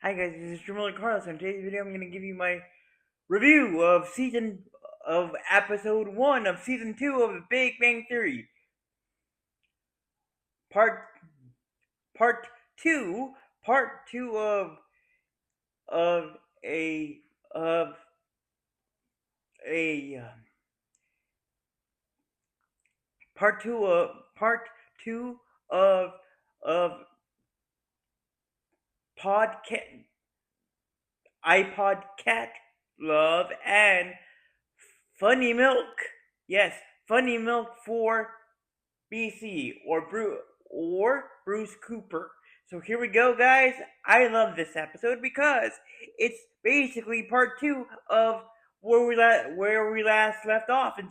Hi guys, this is Jamal Carlos. In today's video, I'm going to give you my review of episode 1 of season 2 of The Big Bang Theory. Part part 2, part 2 of a of a part 2 of podcast iPod Cat Love and Funny Milk. Yes, Funny Milk for BC or Bruce Cooper. So here we go, guys. I love this episode because it's basically part 2 of where we last left off in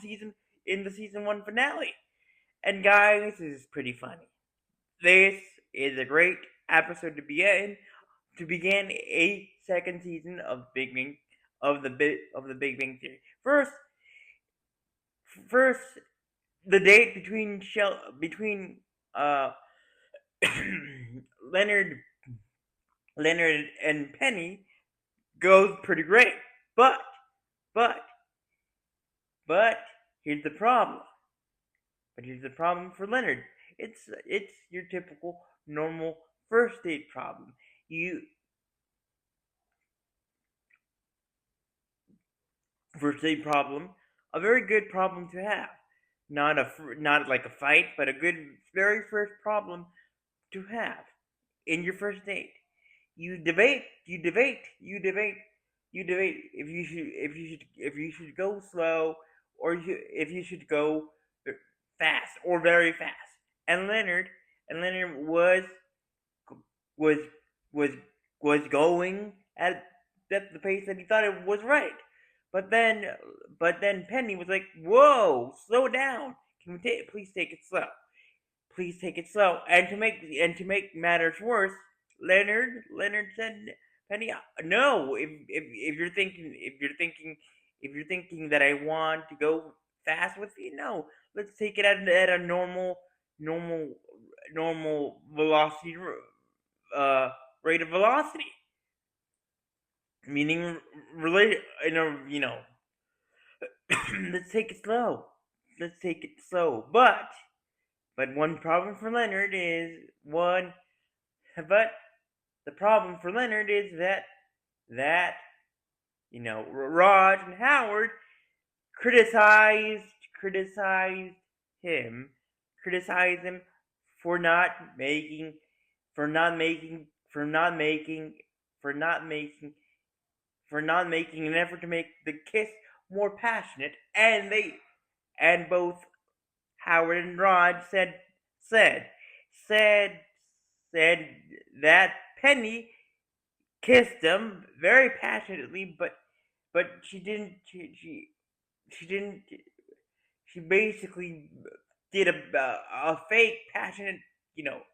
the season 1 finale. And guys, this is pretty funny. This is a great episode to begin a second season of the Big Bang Theory. First, the date between Leonard Leonard and Penny goes pretty great, but but but here's the problem. But here's the problem for Leonard. It's your typical normal first date problem. You First date problem, a very good problem to have. Not like a fight, but a good very first problem to have in your first date. You debate if you should go slow if you should go fast or very fast. And Leonard was was was going at the pace that he thought it was right. But then but then Penny was like, "Whoa, slow down. Please take it slow. Please take it slow." And to make matters worse, Leonard said, "Penny, no. If you're thinking that I want to go fast with you, no. Let's take it at a normal normal velocity uh rate of velocity, meaning relate let's take it slow. Let's take it slow." But one problem for Leonard is one but the problem for Leonard is that Raj and Howard criticized criticized him criticized him for not making for not making for not making for not making for not making an effort to make the kiss more passionate, and both Howard and Rod said said said that Penny kissed him very passionately, but she didn't she basically did a fake passionate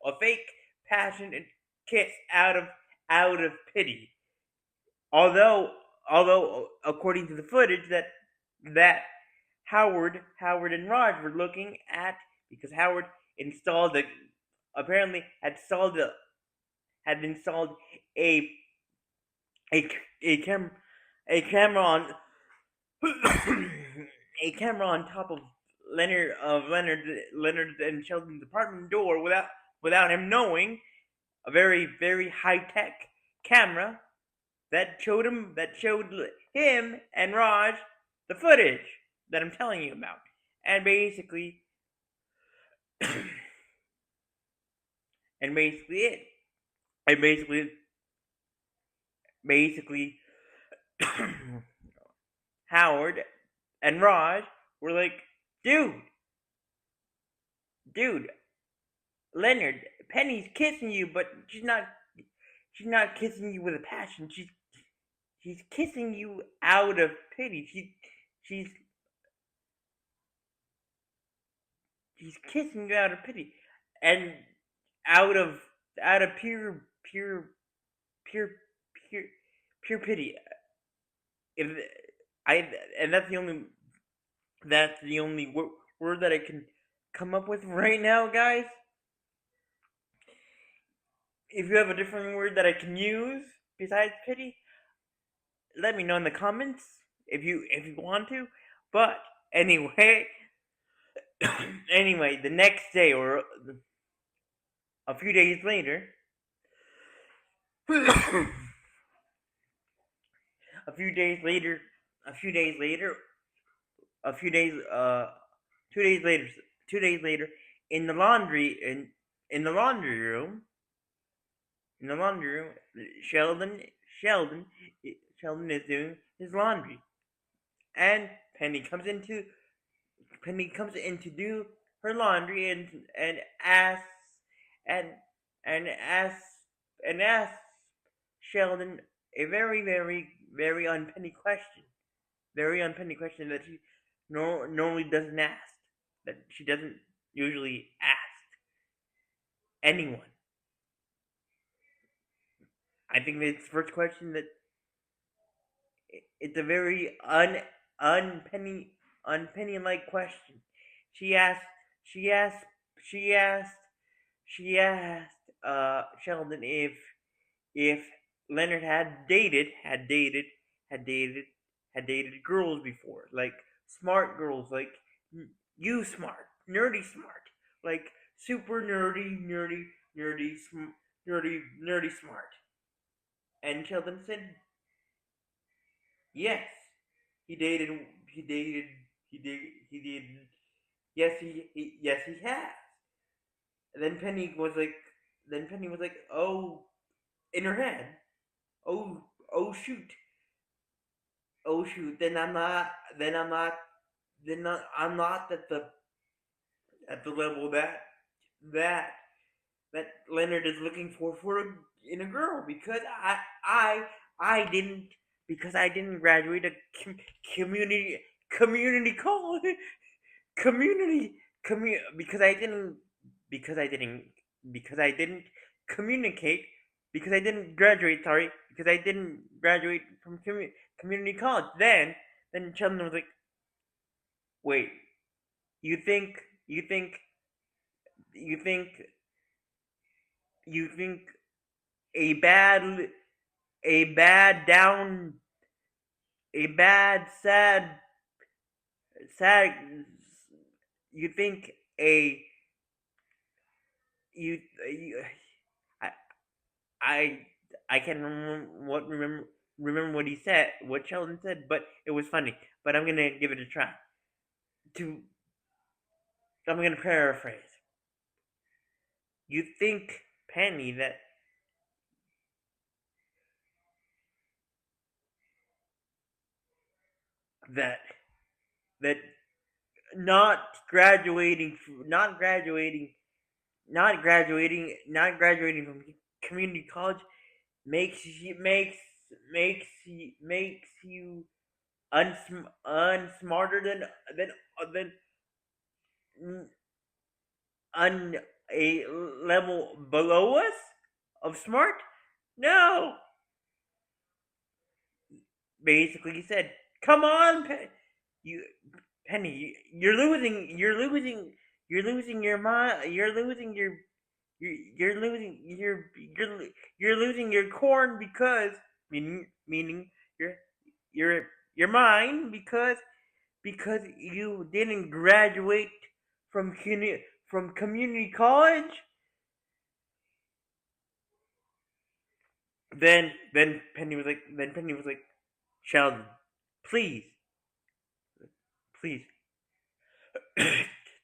a fake passionate kiss out of pity. Although according to the footage that Howard and Raj were looking at, because Howard installed the apparently had installed a a a cam a camera on a camera on top of Leonard and Sheldon's apartment door without him knowing, a very high tech camera that showed him and Raj the footage that I'm telling you about. And basically and basically it and basically Howard and Raj were like, dude, dude, Leonard, Penny's kissing you, but she's not kissing you with a passion. She's kissing you out of pity. She's she's kissing you out of pity, and out of pure pure pure pure pity. If I and that's the only word that I can come up with right now, guys. If you have a different word that I can use, besides pity? Let me know in the comments if you want to. But anyway, anyway, the next day or a few days later, a few days later, a few days later, a few days, 2 days later, 2 days later, in the laundry in the laundry room, in the laundry room, Sheldon, Sheldon, Sheldon is doing his laundry, and Penny comes in to do her laundry and asks and and asks and asks Sheldon a very unpenny question. Very unpenny question that she normally doesn't ask. That she doesn't usually ask anyone. I think it's the first question that it's a very unpenny like question. She asked she asked she asked she asked Sheldon if Leonard had dated had dated girls before, like smart girls, like you smart, nerdy smart, like super nerdy, nerdy smart. And Sheldon said yes. He dated. He dated. He did. He did. Yes, yes, he has. And then Penny was like. Then Penny was like, oh, in her head. Oh, oh shoot. Oh shoot. Then I'm not. Then I'm not. Then not, I'm not at the level that that Leonard is looking for in a girl because I didn't because I didn't graduate a community college community because I didn't because I didn't communicate because I didn't graduate because I didn't graduate from community college. Then Sheldon was like, wait, you think you think you think you think a bad a bad down a bad sad you think a you I I I can't remember what he said, what Sheldon said, but it was funny. But I'm gonna give it a try. To I'm gonna paraphrase. You think, Penny, that that not graduating, not graduating, not graduating from community college makes you unsmarter than un a level below us of smart? No. Basically, he said, "Come on, you Penny, you're losing your mind. You're losing your corn because meaning your your mind because you didn't graduate from community college." Then Penny was like, Sheldon, please, please,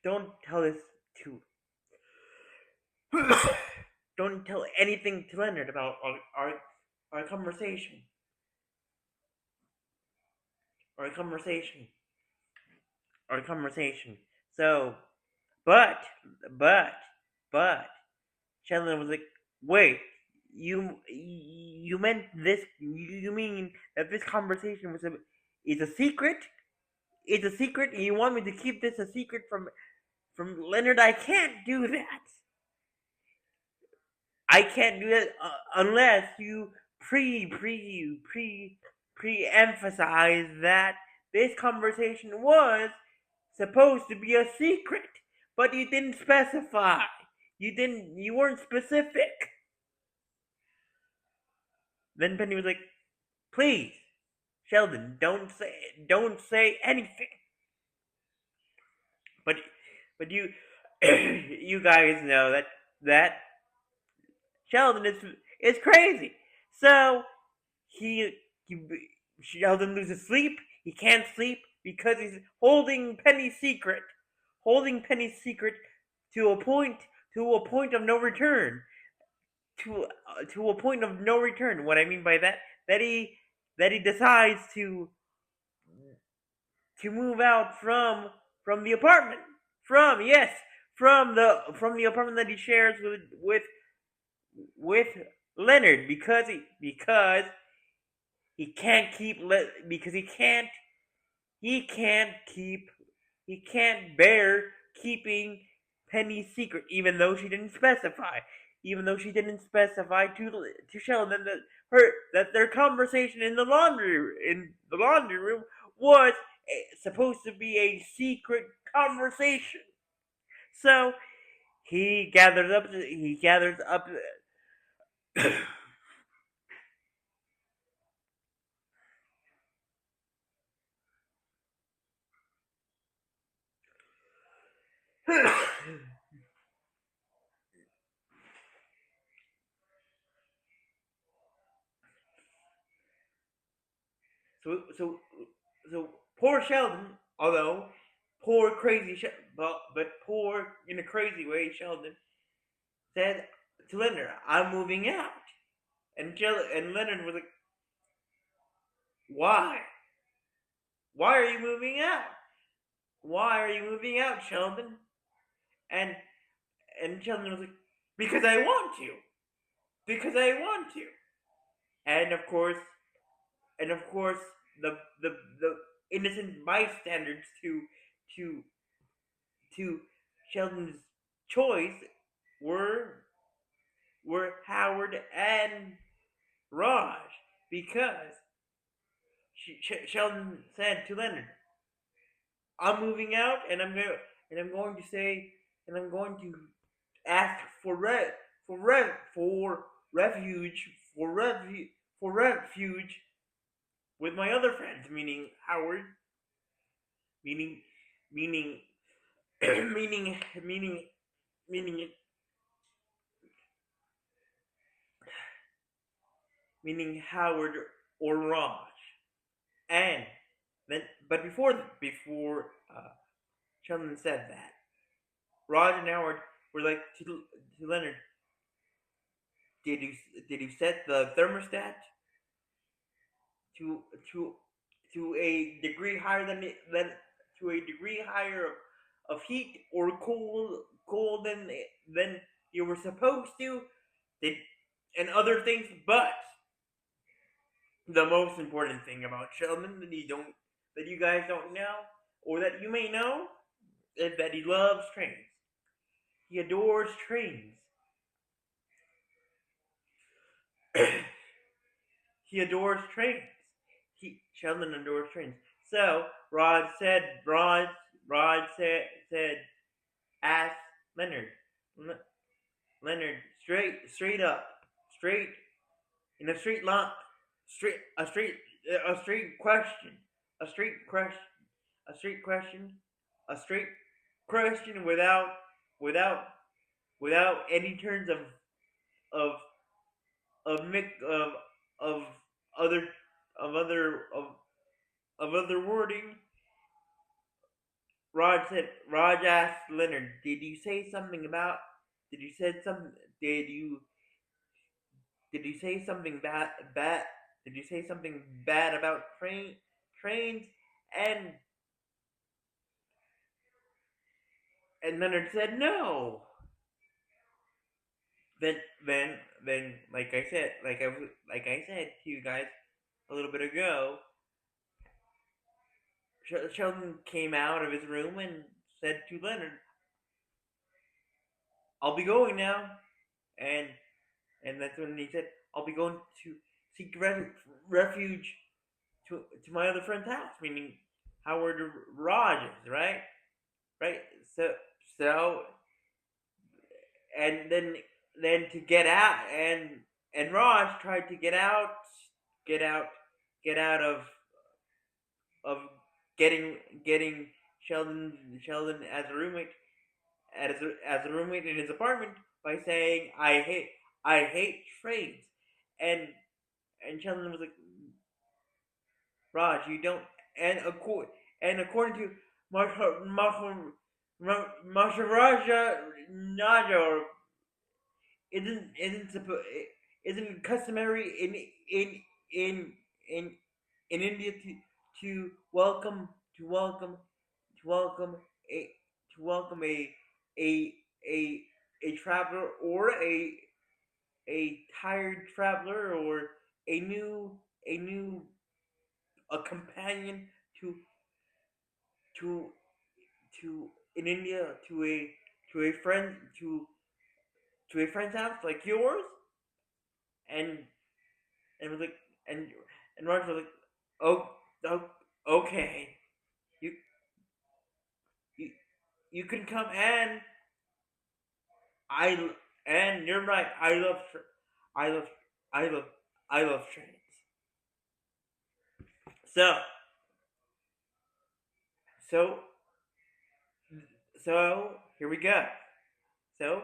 don't tell this to don't tell anything to Leonard about our conversation. Our conversation. Our conversation. So, but, but, but, Sheldon was like, wait, you meant this? You mean that this conversation is a secret? It's a secret, and you want me to keep this a secret from Leonard? I can't do that. I can't do that unless you pre-emphasize that this conversation was supposed to be a secret, but you didn't specify. You weren't specific. Then Penny was like, "Please, Sheldon, don't say anything." But you you guys know that Sheldon is crazy. So he, he Sheldon loses sleep. He can't sleep because he's holding Penny's secret, holding Penny's secret to a point of no return, to a point of no return. What I mean by that, that he that he decides to move out from the apartment, from yes, from the apartment that he shares with Leonard, because he can't keep because he can't keep he can't bear keeping Penny's secret, even though she didn't specify. Even though she didn't specify to Sheldon that their conversation in the laundry room was supposed to be a secret conversation. So he gathers up so so so poor Sheldon, although poor crazy but poor in a crazy way, Sheldon said to Leonard, "I'm moving out." And Leonard was like, "Why? Why are you moving out? Why are you moving out, Sheldon?" And Sheldon was like, "Because I want to. Because I want to." And of course, the innocent bystanders to to Sheldon's choice were Howard and Raj, because Sheldon said to Leonard, "I'm moving out, and I'm going to say, and I'm going to ask for refuge for refuge with my other friends," meaning Howard, meaning meaning meaning meaning meaning meaning Howard or Raj. And then, but before Sheldon said that, Raj and Howard were like to Leonard, "Did you set the thermostat to to a degree higher than to a degree higher of heat or cold than you were supposed to?" Did And other things, but the most important thing about Sheldon that you guys don't know, or that you may know, is that he loves trains. He adores trains. He adores trains. Sheldon adores trains. So Rod said ask Leonard. Leonard, straight up, straight in a straight line, straight a straight question, a straight question, a straight question, a straight question without any turns of of mix of other of other of other wording. Raj asked Leonard, "Did you say something about? Did you said something? Did you say something bad? Did you say something bad about trains?" And Leonard said no. Then then like I said, like I said to you guys a little bit ago, Sheldon came out of his room and said to Leonard, "I'll be going now." And that's when he said, "I'll be going to seek refuge to my other friend's house," meaning Howard Rogers, right? Right. So so and then to get out, and Raj tried to get out, get out of getting Sheldon as a roommate as a roommate in his apartment by saying I hate trains, and Sheldon was like, Raj, you don't, and according to Maharaja Naja, isn't customary in in in India to welcome to welcome to welcome a to welcome a a a traveler or a tired traveler or a new a new a companion to to to in India to a friend to a friend's house like yours, and was like, and Roger was like, oh, oh okay, you you you can come, and I and you're right, I love I love I love trains. So so so here we go. So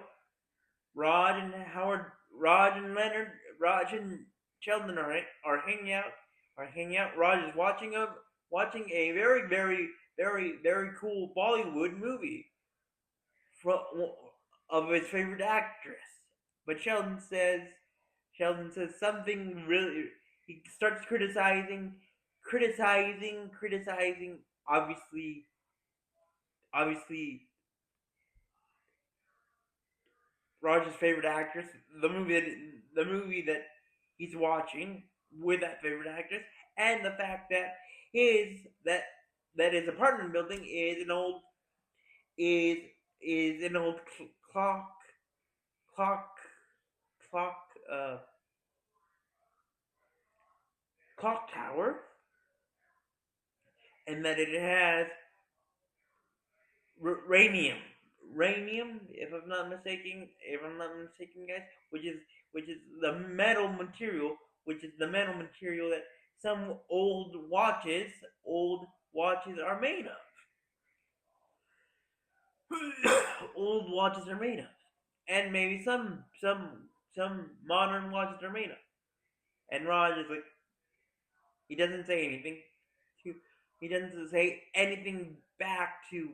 Rod and Howard, Rod and Leonard, Raj and Sheldon are hanging out. Are hanging out. Raj is watching a very cool Bollywood movie from, of his favorite actress. But Sheldon says something really. He starts criticizing. Obviously, Roger's favorite actress, the movie that he's watching with that favorite actress, and the fact that his that that his apartment building is is an old clock clock uh clock tower, and that it has radium if I'm not mistaken, guys, which is the metal material, that some old watches are made of. Old watches are made of, and maybe some modern watches are made of. And Raj is like, he doesn't say anything to he doesn't say anything back to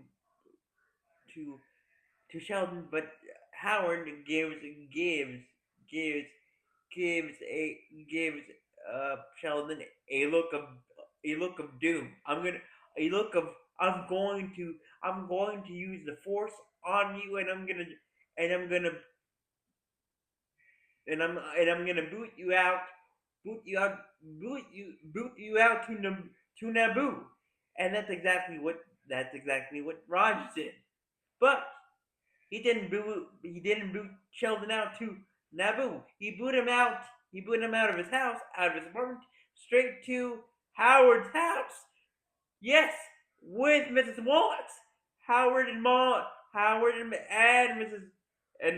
to Sheldon, but Howard gives gives Sheldon a look of doom. A look of I'm going to use the force on you, and and I'm gonna I'm gonna boot you out boot you out to Naboo, and that's exactly what Raj did. But he didn't boot Sheldon out to Naboo. He boot him out of his house, out of his apartment, straight to Howard's house. Yes, with Mrs. Watts. Howard and Ma Howard and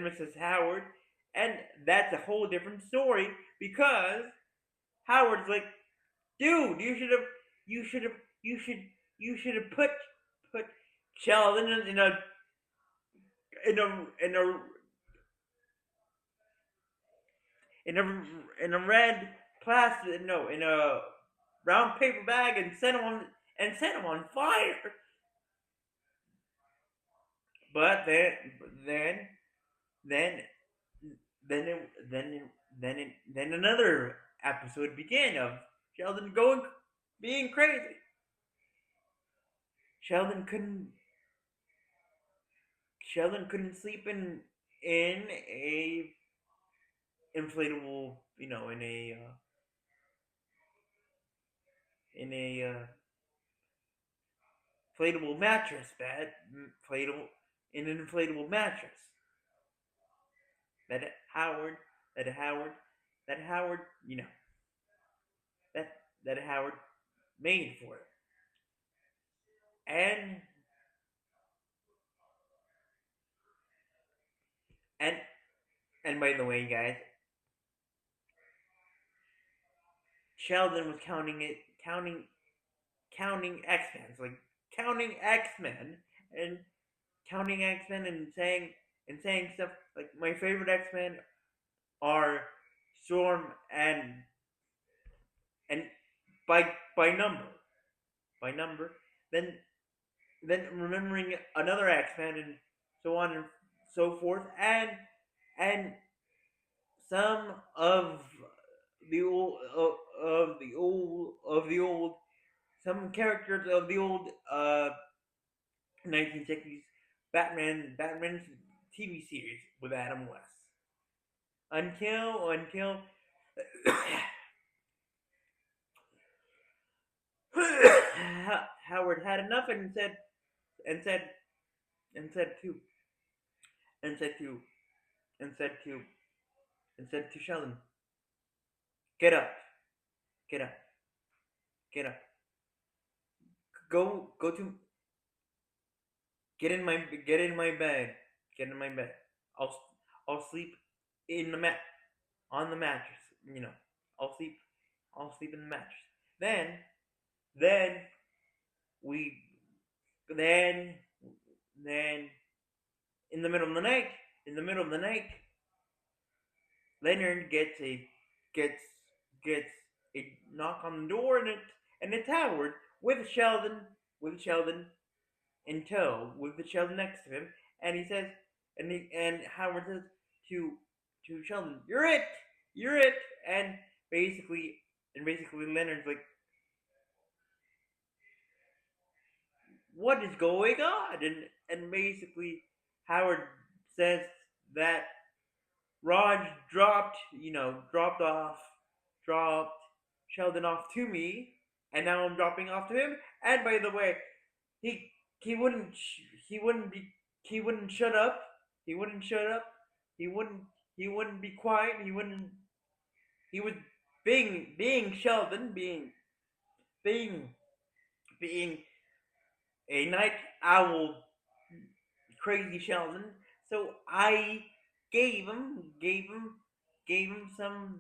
Mrs. Howard. And that's a whole different story, because Howard's like, dude, you should have you should have put Sheldon in a in a in a in a red plastic, no, in a brown paper bag, and set him on fire. But then then then it, then another episode began of Sheldon being crazy. Sheldon couldn't Sheldon couldn't sleep in a inflatable, in a inflatable mattress bed, inflatable in an inflatable mattress that Howard that Howard that Howard that Howard made for it. And and and by the way, guys, Sheldon was counting X Men, like counting X Men and counting X Men and saying stuff like my favorite X Men are Storm and by number by number. Then remembering another X Men and so on and so forth, and some of the old of the old some characters of the old 1960s Batman TV series with Adam West until Howard had enough and said and said to and said to and said to and said to Sheldon, get up, get up, get up, go to get in my bed, get in my bed. I'll I'll sleep in the mat on the mattress. You know, I'll sleep I'll sleep in the mattress. Then then we then then in the middle of the night in the middle of the night Leonard gets gets a knock on the door and it's Howard with Sheldon in tow with the Sheldon next to him and he says and Howard says to Sheldon, you're it and basically basically Leonard's like, what is going on? And basically Howard says that Raj dropped Sheldon off to me, and now I'm dropping off to him. And by the way, he he wouldn't he wouldn't be he wouldn't shut up. He wouldn't shut up. He wouldn't he wouldn't be quiet. He was being Sheldon, being being a night owl, crazy Sheldon. So I gave him gave him gave him some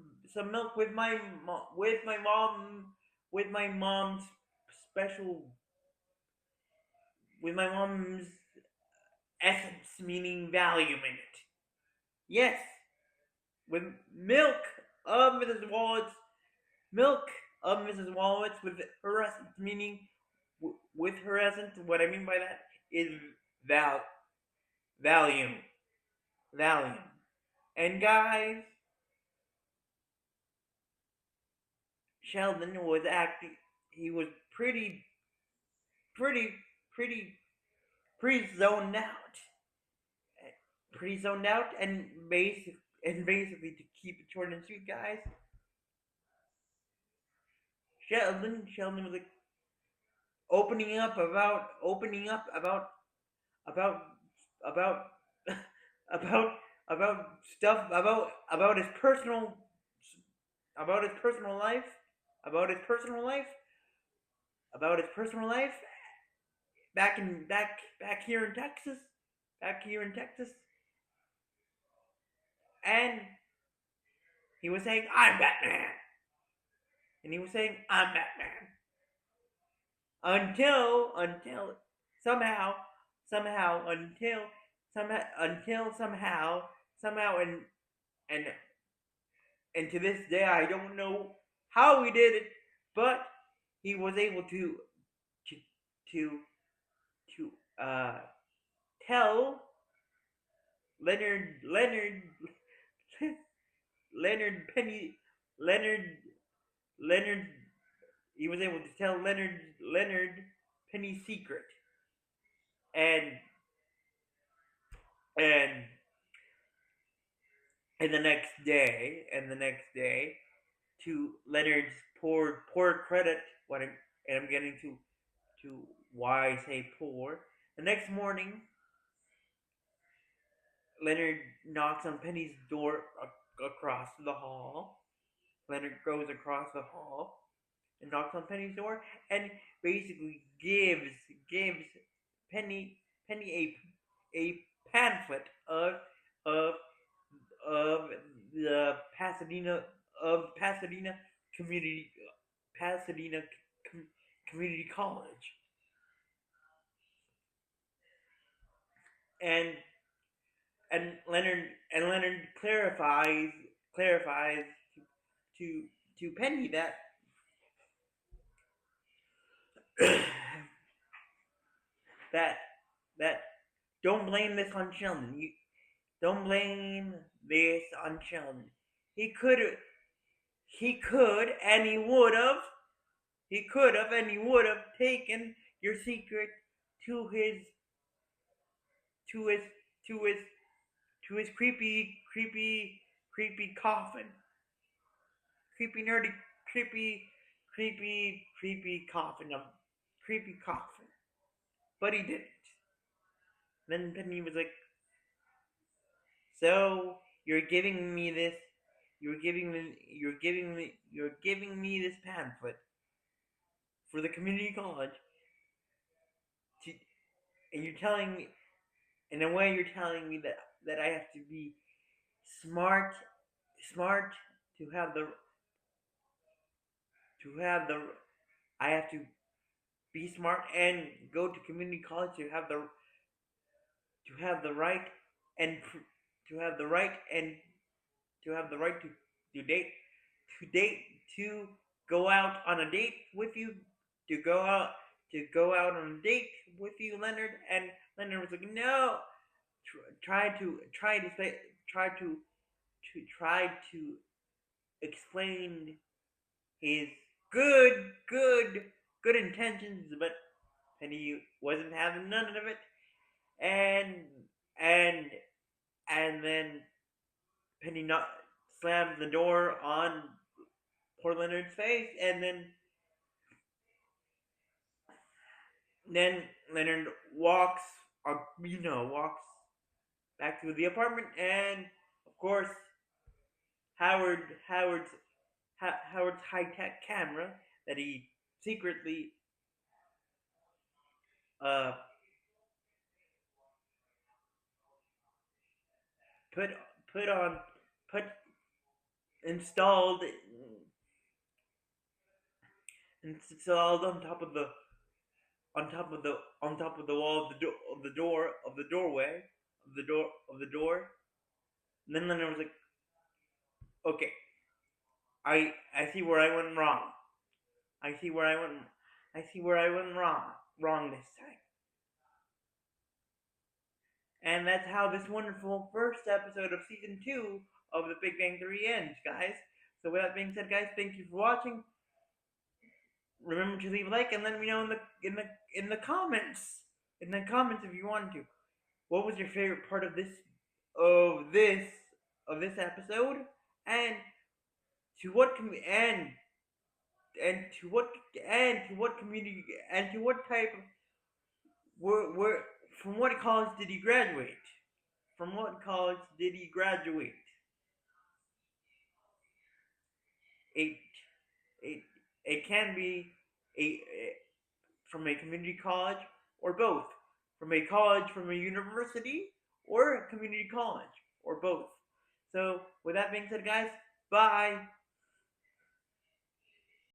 milk with my mom with my mom's special with my mom's essence meaning Valium in it. Yes, with milk of Mrs. Wallet's milk of Mrs. Wallet's with her essence meaning with her essence. What I mean by that is val Valium, Valium. And guys, Sheldon was acting. He was pretty, pretty, pretty zoned out, pretty zoned out, and basically to keep it short and sweet, guys. Sheldon was like opening up about about about about stuff about his personal about his personal life about his personal life about his personal life back here in Texas and he was saying I'm Batman and he was saying I'm Batman until somehow somehow until somehow and and to this day I don't know how he did it, but he was able to to to tell Leonard Leonard Penny Leonard Leonard he was able to tell Leonard Penny's secret and and and the next day to Leonard's poor credit what I'm getting to why I say poor. The next morning Leonard knocks on Penny's door across the hall. Leonard goes across the hall and knocks on Penny's door and basically gives Penny a pamphlet of of the Pasadena community Pasadena Community College, and Leonard clarifies to Penny that that that don't blame this on Sheldon. You don't blame this on Sheldon. He could and he would have taken your secret to his to his to his to his creepy coffin. Creepy nerdy creepy creepy coffin creepy coffin. But he didn't. Then Penny was like, "So you're giving me this you're giving me this pamphlet for the community college to, and you're telling me in a way you're telling me that I have to be smart to have the I have to be smart and go to community college to have the right and to have the right and to have the right to date to date to go out on a date with you to go out on a date with you, Leonard." And Leonard was like, "No." Try to explain his good good intentions, but Penny wasn't having none of it, and and then Penny not slams the door on poor Leonard's face, and then Leonard walks, walks back to the apartment, and of course Howard Howard's Howard's high tech camera that he secretly uh put put on put installed installed on top of the wall of the door of the doorway of the door. And then Leonard was like, "Okay, I see where I went wrong. I see where I went wrong this time." And that's how this wonderful first episode of season 2 of The Big Bang Theory ends, guys. So with that being said, guys, thank you for watching. Remember to leave a like and let me know in the comments. In the comments if you want to. What was your favorite part of this episode? And to what to what community and to what type of where from what college did he graduate? From what college did he graduate? It it it can be a from a community college or both. From a university, or a community college, or both. So with that being said, guys, bye.